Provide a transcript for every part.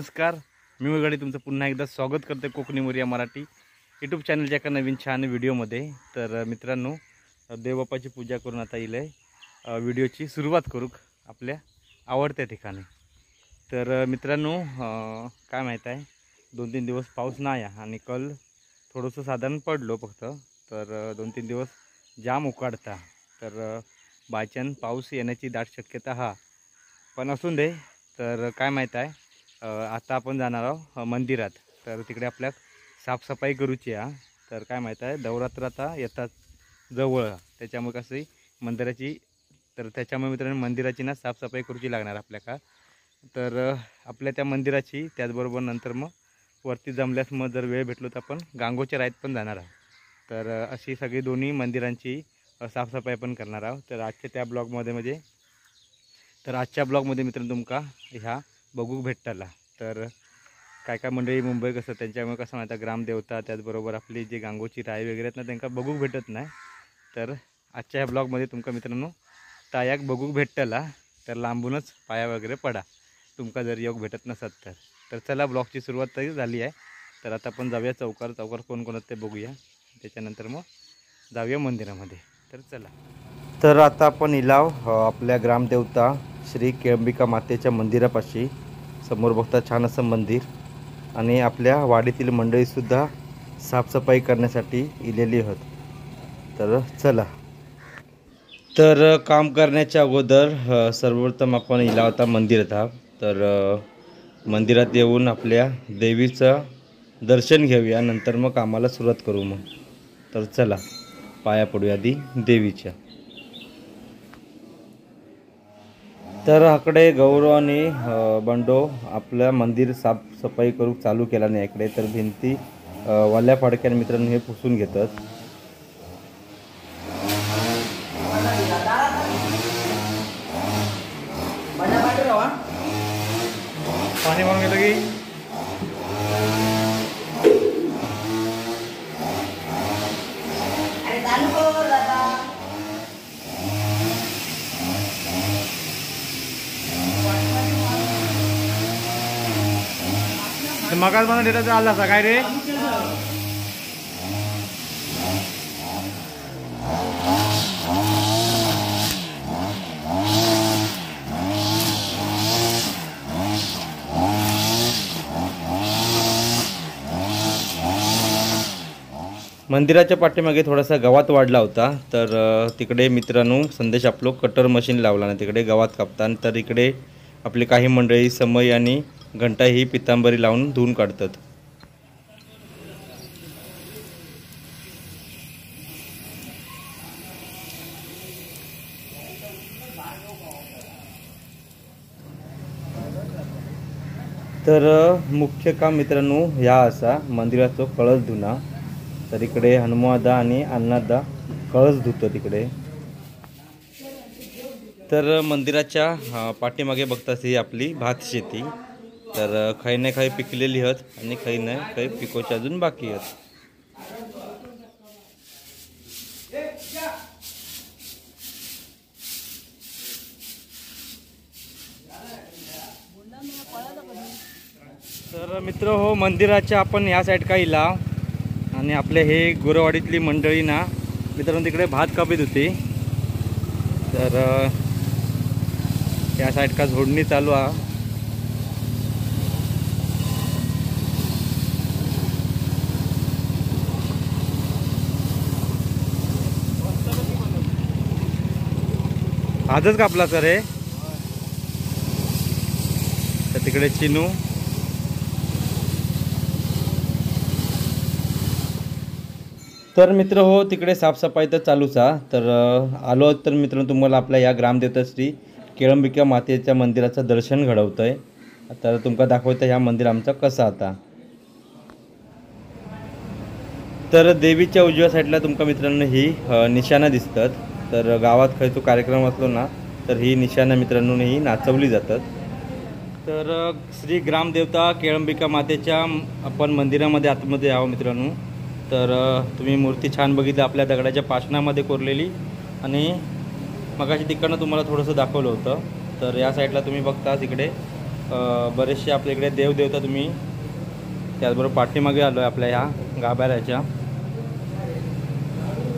नमस्कार, मी उघडी तुमचं पुन्हा एकदा स्वागत करते कोकणी मोरया मराठी यूट्यूब चॅनलच्या एका नवीन छान व्हिडिओमध्ये। तर मित्रांनो, देवबापाची पूजा करून आता इले व्हिडिओची सुरुवात करू आपल्या आवडत्या ठिकाणी। तर मित्रांनो, काय माहीत आहे 2-3 दिवस पाऊस नाही आणि कल थोडंसं साधारण पडलो फक्त। तर 2-3 दिवस जाम उकाडता, तर बायचान्स पाऊस येण्याची दाट शक्यता हा पण असून दे। तर काय माहीत आहे, आता आपण जाणार आहोत मंदिरात, तर तिकडे आपल्या साफसफाई करूची आहे। तर काय माहीत आहे नवरात्र आता येतात जवळ, त्याच्यामुळे कशी मंदिराची, तर त्याच्यामुळे मित्रांनो मंदिराची ना साफसफाई करूची लागणार आपल्याला। तर आपल्या त्या मंदिराची, त्याचबरोबर नंतर मग वरती जमल्यास मग जर वेळ भेटलो तर आपण गांगोच्या राईत पण जाणार आहोत। तर अशी सगळी दोन्ही मंदिरांची साफसफाई पण करणार आहोत। तर आजच्या त्या ब्लॉगमध्ये आजच्या ब्लॉगमध्ये मित्रांनो तुमका ह्या बघूक भेटताला। तर काय काय मंडळी मुंबई कसं त्यांच्यामुळे कसं माहिती आहे, ग्रामदेवता त्याचबरोबर आपली जी गांगोची राय वगैरे आहेत ना त्यांना बघूक भेटत नाही। तर आजच्या ह्या ब्लॉगमध्ये तुमका मित्रांनो तायाक बघूक भेटताला। तर लांबूनच पाया वगैरे पडा तुमका जर योग भेटत नसत तर। तर चला, ब्लॉगची सुरुवात तरी झाली आहे। तर आता आपण जाऊया चौकार कोण कोण ते बघूया, त्याच्यानंतर मग जाऊया मंदिरामध्ये। तर चला, तर आता आपण इलाव आपल्या ग्रामदेवता श्री केळंबिका मातेच्या मंदिरापाशी, समोर बघता छान असं मंदिर, आणि आपल्या वाडीतील मंडळीसुद्धा साफसफाई करण्यासाठी इलेली आहेत। तर चला, तर काम करण्याच्या अगोदर सर्वप्रथम आपण इला होता मंदिरात आहोत। तर मंदिरात येऊन आपल्या देवीचं दर्शन घेऊया, नंतर मग कामाला सुरुवात करू मग। तर चला, पाया पडूया आधी देवीच्या। तर आकडे गौरव आणि बंडो आपलं मंदिर साफसफाई करू चालू केला नाही इकडे। तर भिंती वाल्या फाडक्याने मित्रांनो हे पुसून घेतात। पाणी मारून घेतो की मगाच मला डेटा आला असा काय रे। मंदिराच्या पाठीमागे थोडासा गवात वाढला होता। तर तिकडे मित्रांनो संदेश आपलो कटर मशीन लावला ना, तिकडे गवात कापतात। तर इकडे आपले काही मंडळी समय आणि घंटा ही पितांबरी लावून धुवून काढतात। तर मुख्य काम मित्रांनो ह्या असा मंदिराचा कळस धुना। तर इकडे हनुमादा आणि अण्णादा कळस धुतो तिकडे। तर मंदिराच्या पाठीमागे बघताच ही आपली भात शेती। तर काही ना काही पिकलेली आहेत आणि काही ना काही पिकोच्या अजून बाकी आहेत। तर मित्र हो, मंदिराच्या आपण ह्या साईड का इला, आणि आपले हे गोरवाडीतली मंडळी ना मित्रांनो तिकडे भात कापीत होती। तर या साईड का झोडणी चालू आहे। आजच कापला सर हे। तर तिकडे चिनू, तर मित्र हो तिकडे साफसफाई तर चालूच आहे। तर आलो तर मित्रांनो तुम्हाला आपल्या या ग्रामदेवता श्री केळंबिका मातेच्या मंदिराचं दर्शन घडवतोय। तर तुमका दाखवतं ह्या मंदिर आमचा कसा आता। तर देवीच्या उजव्या साईडला तुमका मित्रांनो ही निशाणा दिसतात। तर गावात काही तो कार्यक्रम असलो ना तर ही निशाणा मित्रांनो ही नाचवली जातात। तर श्री ग्रामदेवता केळंबिका मातेच्या आपण मंदिरामध्ये आतमध्ये आहो मित्रांनो। तर तुम्ही मूर्ती छान बघितली आपल्या दगडाच्या पाषाणामध्ये कोरलेली, आणि मगाशी तिकडनं तुम्हाला थोडंसं दाखवलं होतं। तर या साईडला तुम्ही बघता तिकडे बरेचसे आपल्या इकडे देवदेवता तुम्ही त्याचबरोबर पाठीमागे आलो आहे आपल्या ह्या गाभाऱ्याच्या.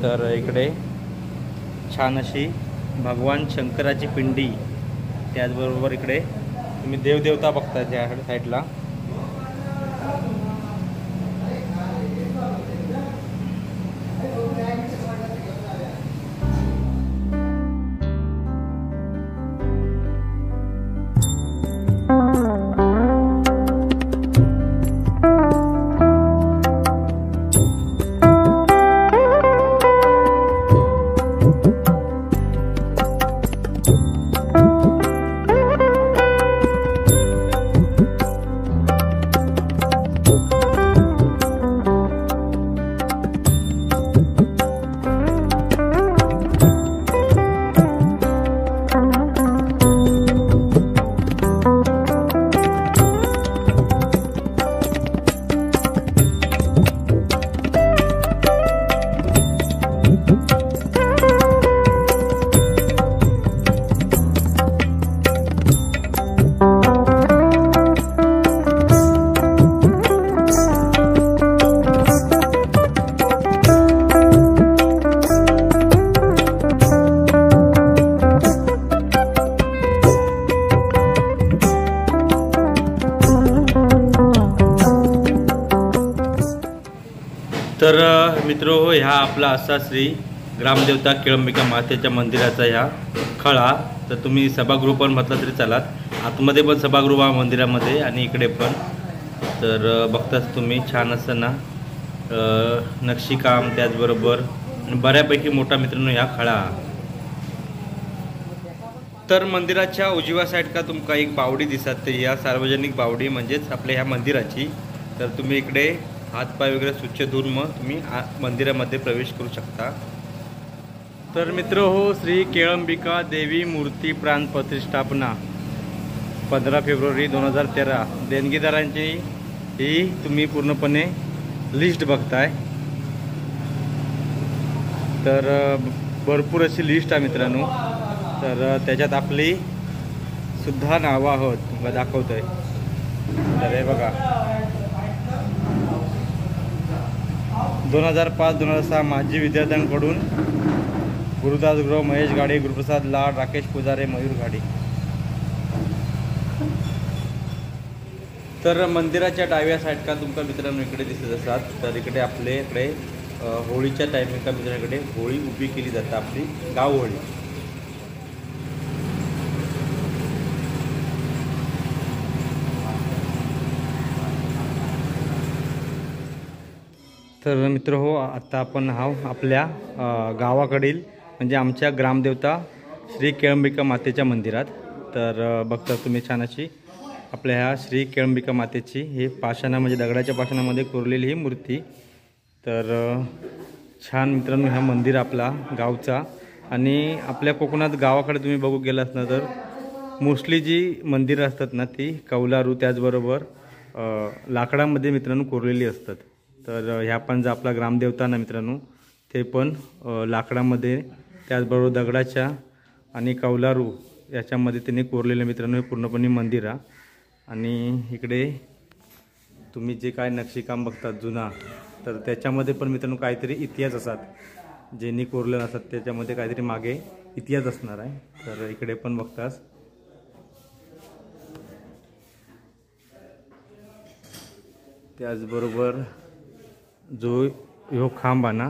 तर इकडे छान अशी भगवान शंकराची पिंडी, त्याचबरोबर इकडे तुम्ही देवदेवता बघता त्या साईडला. तर मित्रो, ह्या आपला असा श्री ग्रामदेवता केळंबिका मातेच्या मंदिराचा ह्या खळा. तर तुम्ही सभागृह पण म्हटलं तरी चालात, आतमध्ये पण सभागृह मंदिरामध्ये आणि इकडे पण. तर बघताच तुम्ही छान असं ना नक्षीकाम, त्याचबरोबर बऱ्यापैकी मोठा मित्रांनो ह्या खळा. तर मंदिराच्या उजव्या साईड का तुमका एक बावडी दिसत, ते या सार्वजनिक बावडी म्हणजेच आपल्या ह्या मंदिराची. तर तुम्ही इकडे हातपाय वगैरे स्वच्छ धुवून मग तुम्ही मंदिरामध्ये प्रवेश करू शकता. तर मित्र हो, श्री केळंबिका देवी मूर्ती प्राण प्रतिष्ठापना 15 फेब्रुवारी 2013. देणगीदारांची ही तुम्ही पूर्णपणे लिस्ट बघताय. तर भरपूर अशी लिस्ट आहे मित्रांनो. तर त्याच्यात आपली सुद्धा नावं आहोत दाखवतोय. तर हे बघा, 2005-2006 माजी विद्यार्थ्यांकडून गुरुदास गुरव, महेश गाडे, गुरुप्रसाद लाड, राकेश पुजारे, मयूर गाडे. तर मंदिराच्या डाव्या साईड का तुमका मित्रांनो इकडे दिसत असतात. तर इकडे आपले इकडे होळीच्या टायमिंग का मित्रांकडे होळी उभी केली जाते, आपली गाव होळी. तर मित्र हो, आता आपण आपल्या गावाकडील म्हणजे आमच्या ग्रामदेवता श्री केळंबिका मातेच्या मंदिरात. तर बघता तुम्ही छान अशी आपल्या ह्या श्री केळंबिका मातेची हे पाषाणा म्हणजे दगडाच्या पाषाणामध्ये कोरलेली ही मूर्ती. तर छान मित्रांनो ह्या मंदिर आपला गावचा. आणि आपल्या कोकणात गावाकडे तुम्ही बघू गेला असणार तर मोस्टली जी मंदिरं असतात ना ती कौलारू त्याचबरोबर लाकडामध्ये मित्रांनो कोरलेली असतात. तर ह्या पण जो आपला ग्रामदेवता ना मित्रांनो ते पण लाकडामध्ये त्याचबरोबर दगडाच्या आणि कौलारू याच्यामध्ये त्यांनी कोरलेले मित्रांनो हे पूर्णपणे मंदिर आहे. आणि इकडे तुम्ही जे काय नक्षीकाम बघतात जुना, तर त्याच्यामध्ये पण मित्रांनो काहीतरी इतिहास असतात, ज्यांनी कोरलेलं असतात त्याच्यामध्ये काहीतरी मागे इतिहास असणार आहे. तर इकडे पण बघतास त्याचबरोबर जो ह्यो खांब आहे ना,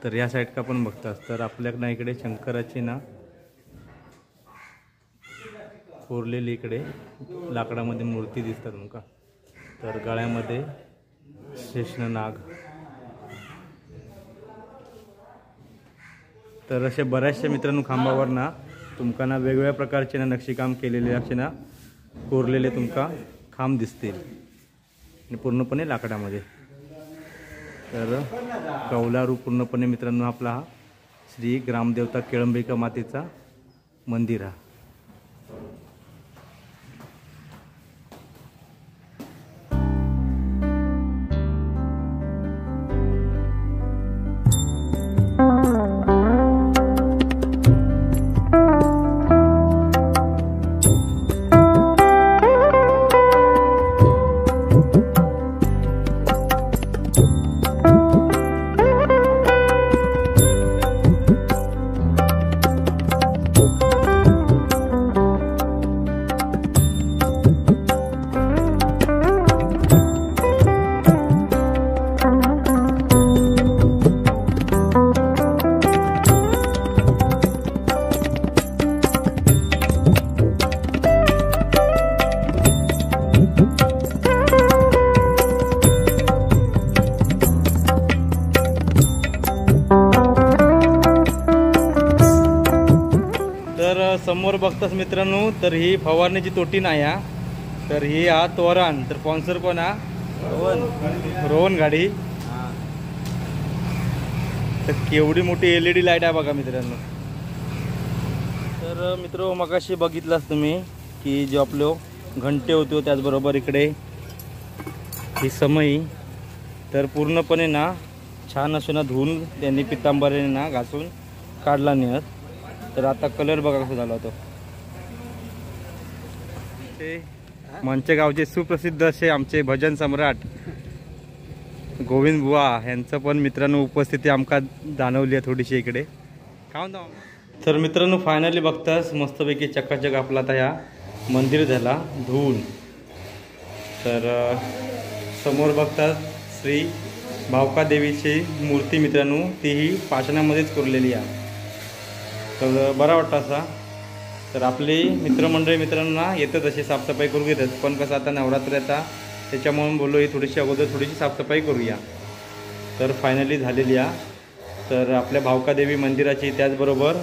तर या साईड का पण बघतास. तर आपल्याकडं इकडे शंकराची ना कोरलेली इकडे लाकडामध्ये मूर्ती दिसतात तुमका. तर गळ्यामध्ये शेषनाग. तर असे बऱ्याचशा मित्रांनो खांबावर ना तुमका ना वेगवेगळ्या प्रकारचे ना नक्षीकाम केलेले असे ना कोरलेले तुमका खांब दिसतील आणि पूर्णपणे लाकडामध्ये. तर कौलारू पूर्णपणे मित्रांनो आपला हा श्री ग्रामदेवता केळंबिका मातेचा मंदिर हा. समोर बघताच मित्रांनो, तर ही फवारणीची तोटी नाही हा, तर ही हा तोरण. तर स्पॉन्सर कोण हा? रोहन गाडी. तर केवढी मोठी LED लाईट आहे बघा मित्रांनो. तर मित्र मगाशी बघितलास तुम्ही की जे आपले घंटे होते, त्याचबरोबर इकडे ही समई तर पूर्णपणे ना छान असे ना धुवून त्यांनी पितांबरीने ना घासून काढला नाही. तर आता कलर बघा कसा झाला होता. ते मंचे गावचे सुप्रसिद्ध असे आमचे भजन सम्राट गोविंद बुवा यांचं पण मित्रांनो उपस्थिती आमका जाणवली आहे थोडीशी इकडे. काय म्हणतो? तर मित्रांनो फायनली बघताच मस्तपैकी चकाचक आपला आता ह्या मंदिर झाला धुवून. तर समोर बघतात श्री भावका देवीची मूर्ती मित्रांनो, तीही पाषाणामध्येच कोरलेली आहे. तर बरा वाटतं असा. तर आपली मित्रमंडळी मित्रांना येतात अशी साफसफाई करून घेतात, पण कसं आता नवरात्र येतात त्याच्यामुळे बोललो ही थोडीशी अगोदर थोडीशी साफसफाई करूया. तर फायनली झालेली आहे. तर आपल्या भावकादेवी मंदिराची त्याचबरोबर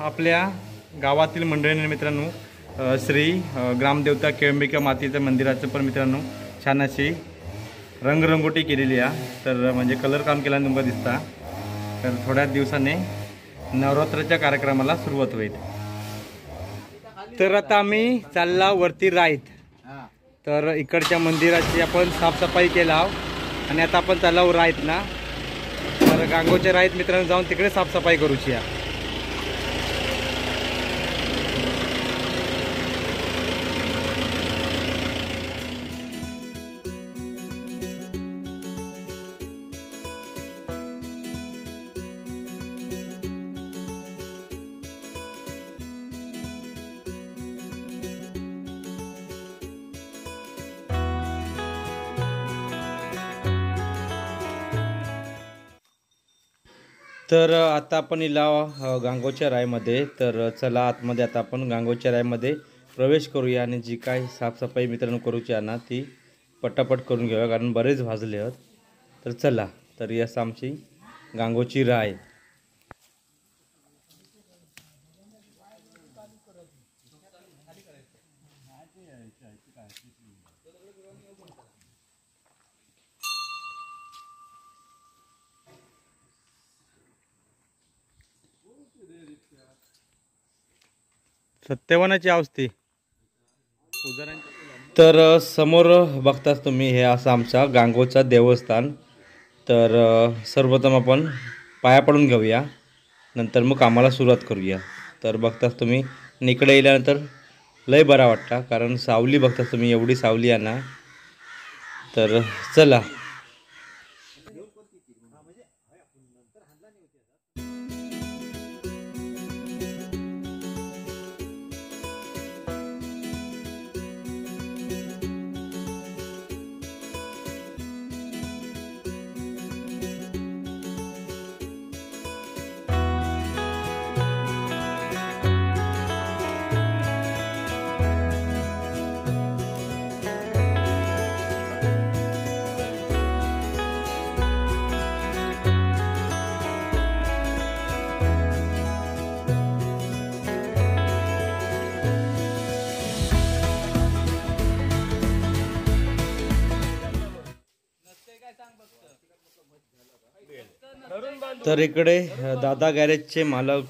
आपल्या गावातील मंडळींनी मित्रांनो श्री ग्रामदेवता केळंबिका मातेच्या मंदिराचं पण मित्रांनो छान अशी रंगरंगोटी केलेली आहे. तर म्हणजे कलर काम केला तुम्हाला दिसता. तर थोड्याच दिवसाने नवरात्राच्या कार्यक्रमाला सुरुवात होईल. तर आता आम्ही चालला वरती राईत. तर इकडच्या मंदिराची आपण साफसफाई केला आणि आता आपण चालला राईत ना. तर गांगोच्या राईत मित्रांनो जाऊन तिकडे साफसफाई करूची आहे. तर आता आपण इला गांगोच्या रायमध्ये. तर चला आतमध्ये आता आपण गांगोच्या रायमध्ये प्रवेश करूया आणि जी काय साफसफाई मित्रांनो करूची आहे ना ती पटापट करून घेऊया, कारण बरेच भाजले आहेत. तर चला. तर ही असं आमची गांगोची राय. सत्यवानाची अवस्थी. तर समोर बघताच तुम्ही हे असं आमचा गांगोचा देवस्थान. तर सर्वप्रथम आपण पाया पडून घेऊया, नंतर मग कामाला सुरुवात करूया. तर बघताच तुम्ही इकडे येल्यानंतर लय बरा वाटता, कारण सावली बघताच तुम्ही एवढी सावली आहे ना. तर चला. तर इकडे दादा गॅरेजचे मालक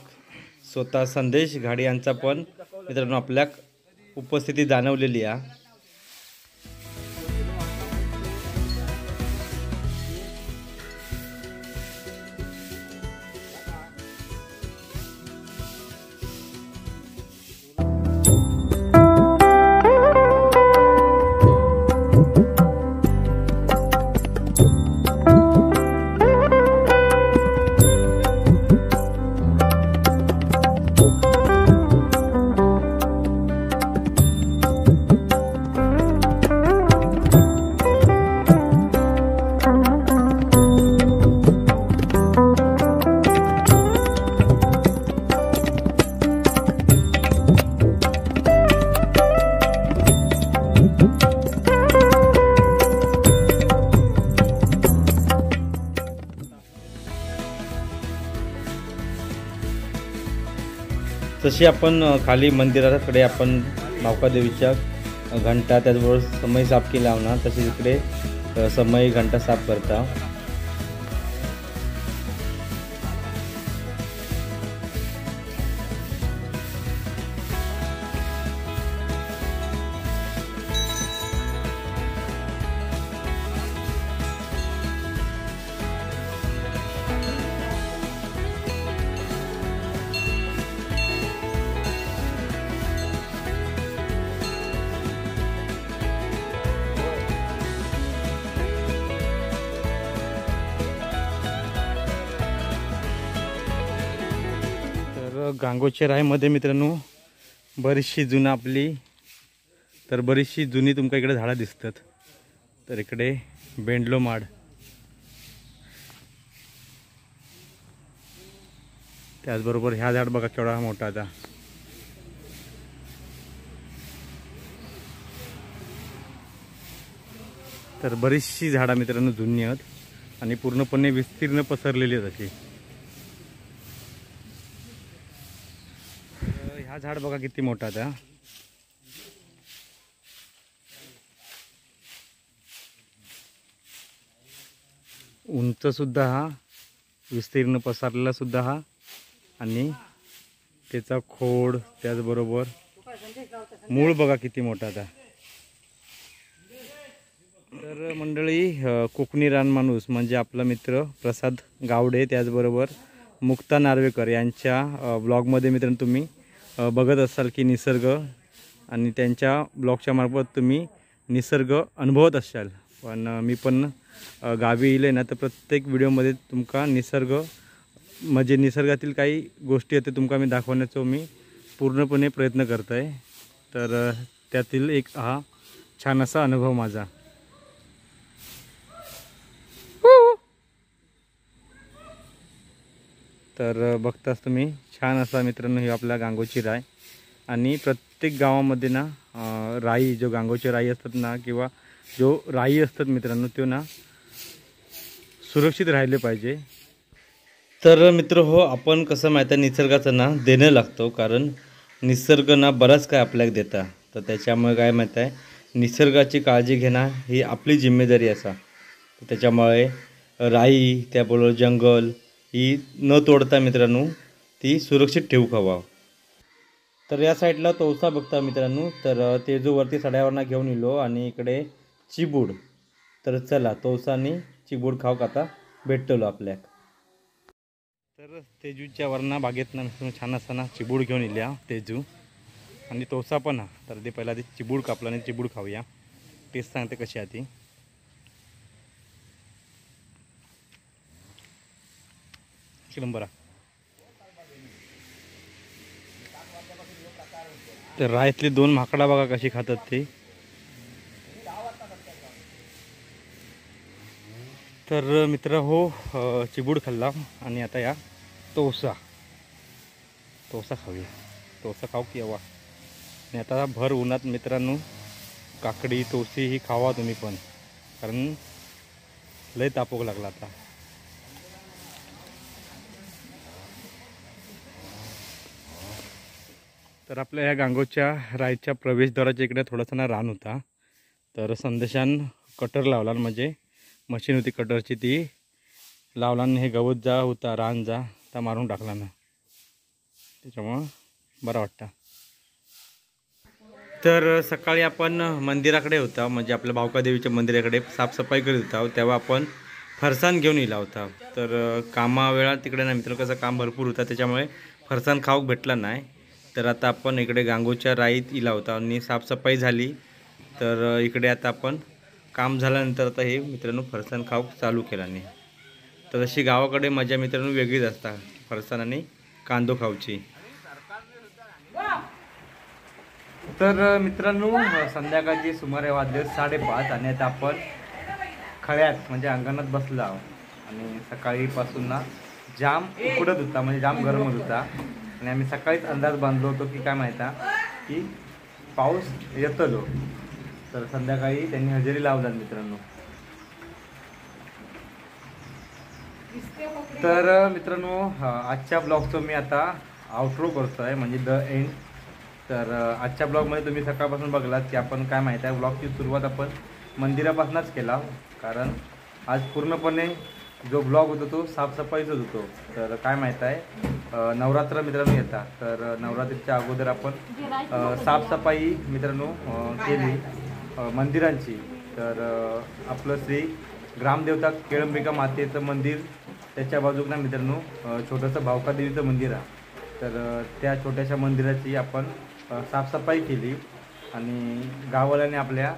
स्वतः संदेश घाडी यांचा पण मित्रांनो आपल्या उपस्थिती जाणवलेली आहे. तशी आपण खाली मंदिराकडे आपण भावकादेवीच्या घंटा त्याचबरोबर समय साफ केला ना, तसेच इकडे समय घंटा साफ करता. गांगोच्या रायमध्ये मित्रांनो बरीचशी जुनं आपली बरीचशी जुनी तुमका इकडे झाडं दिसतात. तर इकडे बेंडलो माड, त्याचबरोबर ह्या झाड बघा केवढा मोठा आता. तर बरीचशी झाडं मित्रांनो जुनी आहेत आणि पूर्णपणे विस्तीर्ण पसरलेली आहेत अशी. हा झाड बघा किती मोठा आता. उंच सुद्धा हा, विस्तीर्ण पसरलेला सुद्धा हा, आणि त्याचा खोड त्याचबरोबर मूळ बघा किती मोठा आता. तर मंडळी, कोकणी रानमाणूस म्हणजे आपला मित्र प्रसाद गावडे त्याचबरोबर मुक्ता नार्वेकर यांच्या ब्लॉगमध्ये मित्रांनो तुम्ही बघत असाल की निसर्ग, आणि त्यांच्या ब्लॉगच्या मार्फत तुम्ही निसर्ग अनुभवत असाल. पण मी पण गावी येईल ना, तर प्रत्येक व्हिडिओमध्ये तुमका निसर्ग म्हणजे निसर्गातील काही गोष्टी आहेत तुमका मी दाखवण्याचा मी पूर्णपणे प्रयत्न करत आहे. तर त्यातील एक हा छान असा अनुभव माझा. तर बघताच तुम्ही छान असा मित्रांनो ही आपल्या गांगोची राय. आणि प्रत्येक गावामध्ये ना राई, जो गांगोची राई असतात ना, किंवा जो राई असतात मित्रांनो, तो ना सुरक्षित राहिले पाहिजे. तर मित्र हो, आपण कसं माहिती आहे निसर्गाचं ना देणं लागतो, कारण निसर्ग ना बराच काय आपल्याला देता. तर त्याच्यामुळे काय माहीत आहे, निसर्गाची काळजी घेणं ही आपली जिम्मेदारी असा. त्याच्यामुळे राई त्याबरोबर जंगल ही न तोडता मित्रांनो ती सुरक्षित ठेवू हवा. तर या साईडला तोसा बघता मित्रांनो, तर ते जो वरती सड्यावरनं घेऊन येलो, आणि इकडे चिबूड. तर चला तोसा आणि चिबूड खाऊक आता भेटतलो आपल्याक. तर तेजूच्या वरना बागेतनं मित्रांनो छान असताना चिबूड घेऊन येल्या तेजू, आणि तोसा पण हा. तर ते पहिला ते चिबूड कापला आणि चिबूड खाऊया, टेस्ट सांगते कशी आहे ती. नंबर. तर रायतली दोन माकडा बघा कशी खातात ते. तर मित्र हो, चिबूड खाल्ला आणि आता या तोसा खाऊया. तोसा खाऊ की हवा. आणि आता भर उन्हात मित्रांनो काकडी तोसी ही खावा तुम्ही पण, कारण लय तापोक लागला आता. तर आपल्या ह्या गांगोच्या रायच्या प्रवेशद्वाराच्या इकडे थोडासा ना रान होता. तर संदेशान कटर लावला, म्हणजे मशीन होती कटरची, ती लावला आणि हे गवत जा होता रान जा त्या मारून टाकला ना, त्याच्यामुळं बरं वाटतं. तर सकाळी आपण मंदिराकडे होता, म्हणजे आपल्या भावकादेवीच्या मंदिराकडे साफसफाई करीत होता, तेव्हा आपण फरसाण घेऊन येला होता. तर कामावेळा तिकडे ना मित्र कसं काम भरपूर होता, त्याच्यामुळे फरसाण खाऊक भेटला नाही. तर आता आपण इकडे गांगोच्या राईत इला होता आणि साफसफाई झाली. तर इकडे आता आपण काम झाल्यानंतर आता हे मित्रांनो फरसाण खाऊक चालू केला नाही. तर अशी गावाकडे मजा मित्रांनो वेगळीच असतात, फरसाण आणि कांदो खाऊची. तर मित्रांनो संध्याकाळची सुमारे वाजले 5:30 आणि आता आपण खळ्यात म्हणजे अंगणात बसलो आहोत. आणि सकाळीपासून ना जाम उकडत होता, म्हणजे जाम गरम होत होता. आणि आम्ही सकाळीच अंदाज बांधलो होतो की काय माहिती की पाऊस येतलो. तर संध्याकाळी त्यांनी हजेरी लावतात मित्रांनो. तर मित्रांनो आजच्या ब्लॉगचं मी आता आउटरो करतो आहे, म्हणजे द एंड. तर आजच्या ब्लॉगमध्ये तुम्ही सकाळपासून बघलात की आपण काय माहीत आहे, ब्लॉगची सुरुवात आपण मंदिरापासूनच केला. कारण आज पूर्णपणे जो ब्लॉग होतो तो साफसफाईचाच होतो. तर काय माहीत आहे, नवरात्र मित्रांनो येतात, तर नवरात्रीच्या अगोदर आपण साफसफाई मित्रांनो केली मंदिरांची. तर आपलं श्री ग्रामदेवता केळंबिका मातेचं मंदिर, त्याच्या बाजूला मित्रांनो छोटंसं भावकादेवीचं मंदिर आहे. तर त्या छोट्याशा मंदिराची आपण साफसफाई केली आणि गाववाल्याने आपल्या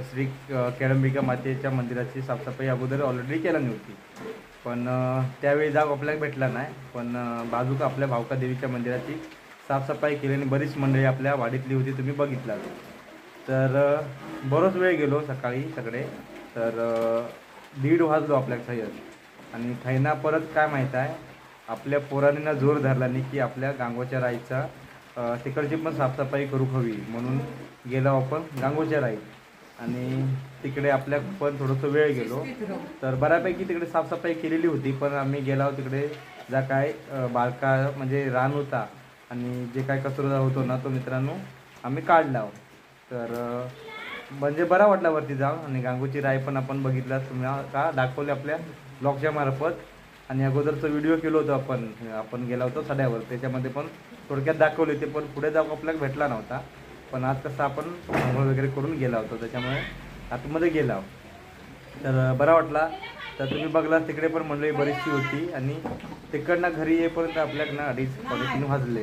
श्री केळंबिका मातेच्या मंदिराची साफसफाई अगोदर ऑलरेडी केली नव्हती. पण त्यावेळी जाग आपल्याला भेटला नाही. पण बाजूक आपल्या भावकादेवीच्या मंदिराची साफसफाई केली आणि बरीच मंडळी आपल्या वाडीतली होती, तुम्ही बघितला. तर बरोच वेळ गेलो सकाळी सगळे. तर 1:30 वाजलो आपल्या थैत. आणि थैना परत काय माहीत आहे, आपल्या पोरांना जोर धरला नाही की आपल्या गांगोच्या राईचा तिकडची पण साफसफाई करू हवी, म्हणून गेलो आपण गांगोच्या राई. आणि तिकडे आपल्या पण थोडंसं वेळ गेलो. तर बऱ्यापैकी तिकडे साफसफाई केलेली होती. पण आम्ही गेलो तिकडे जा काय बारका म्हणजे रान होता आणि जे काय कचरा होतो ना तो मित्रांनो आम्ही काढला. तर म्हणजे बरा वाटला वरती जाऊन. आणि गांगोची राई पण आपण बघितला, तुम्हाला दाखवले आपल्या ब्लॉगच्या मार्फत. आणि अगोदरचा व्हिडिओ केलो होतो आपण गेला होतो सड्यावर, त्याच्यामध्ये पण थोडक्यात दाखवले होते. पण पुढे जाऊन आपल्याला भेटला नव्हता. पण आज कसं आपण आंघोळ वगैरे करून गेला होतो, त्याच्यामुळे आतमध्ये गेला. तर बरा वाटला. तर तुम्ही बघला तिकडे पण मंडळी बरीचशी होती. आणि तिकडनं घरी येईपर्यंत आपल्याकडनं 2:30-3 वाजले.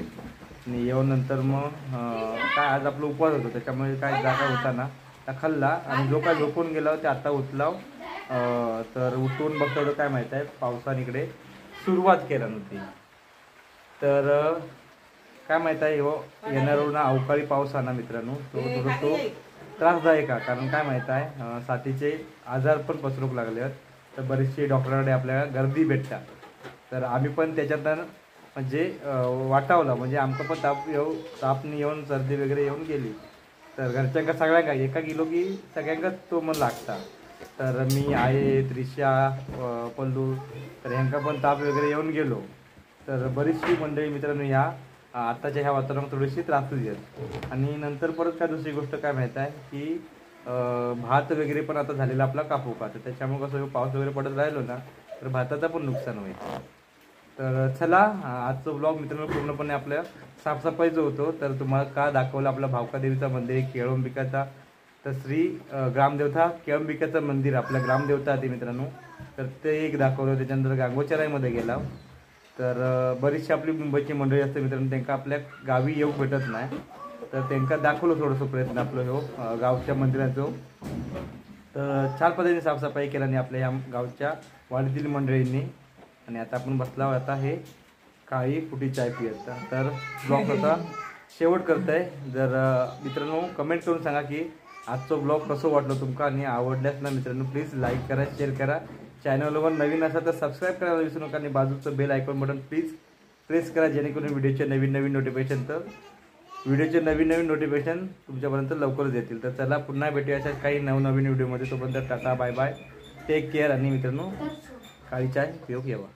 आणि येऊन नंतर मग काय आज आपला उपवास होतो, त्याच्यामुळे काय जागा होता ना त्या खाल्ला. आणि जो काय झोपून गेला ते आता उठलाव. तर उठून बघतो तर काय माहीत आहे, पावसाने इकडे सुरुवात केला नव्हती. तर काय माहीत आहे हो, येणारा ना अवकाळी पाऊस आहे ना मित्रांनो, तो त्रासदायक आहे. कारण काय माहीत आहे, साथीचे आजार पण पसरूक लागले आहेत. तर बरेचसे डॉक्टरांकडे आपल्याला गर्दी भेटतात. तर आम्ही पण त्याच्यातनं म्हणजे वाटावला, म्हणजे आमचं पण तापनी येऊन सर्दी वगैरे येऊन गेली. तर घरच्यांका सगळ्यांका एका गेलो की सगळ्यांकाच तो मन लागता. तर मी आहे त्रिशा पल्लू, तर ह्यांका पण ताप वगैरे येऊन गेलो. तर बरीचशी मंडळी मित्रांनो ह्या आत्ताच्या ह्या वातावरणात थोडीशी त्रासली आहेत. आणि नंतर परत काय दुसरी गोष्ट काय माहीत आहे की भात वगैरे पण आता झालेला आपला कापू का, तर त्याच्यामुळे कसं पाऊस वगैरे पडत राहिलो ना तर भाताचं पण नुकसान होईल. तर चला, आजचं ब्लॉग मित्रांनो पूर्णपणे आपल्या साफसफाईचं होतो. तर तुम्हाला का दाखवलं आपला भावकादेवीचा मंदिर केळंबिकाचा, तर श्री ग्रामदेवता केळंबिकाचं मंदिर आपल्या ग्रामदेवता आहे मित्रांनो. तर ते एक दाखवलं. त्याच्यानंतर गांगोच्या राईमध्ये गेला. तर बरीचशी आपली मुंबईची मंडळी असते मित्रांनो, त्यांना आपल्या गावी येऊ भेटत नाही. तर त्यांना दाखवलं थोडंसं प्रयत्न आपलं हो गावच्या मंदिराचं. तर छान पद्धतीने साफसफाई केला आणि आपल्या ह्या गावच्या वाडीतील मंडळींनी. आणि आता आपण बसला आता हे काळी फुटी चाय पित. तर ब्लॉग आता शेवट करत आहे. जर मित्रांनो कमेंट करून सांगा की आजचं ब्लॉग कसं वाटलं तुमका. आणि आवडल्यास ना मित्रांनो प्लीज लाईक करा, शेअर करा. चॅनलवर नवीन असाल तर सबस्क्राईब करायला विसरू नका. आणि बाजूचं bell icon button please press करा, जेणेकरून व्हिडिओचे नवीन नोटिफिकेशन तुमच्यापर्यंत लवकरच येतील. तर चला पुन्हा भेटूया अशा काही नवनवीन व्हिडिओमध्ये. तोपर्यंत tata bye bye, take care. आणि मित्रांनो काळी चाय पिऊ येवा.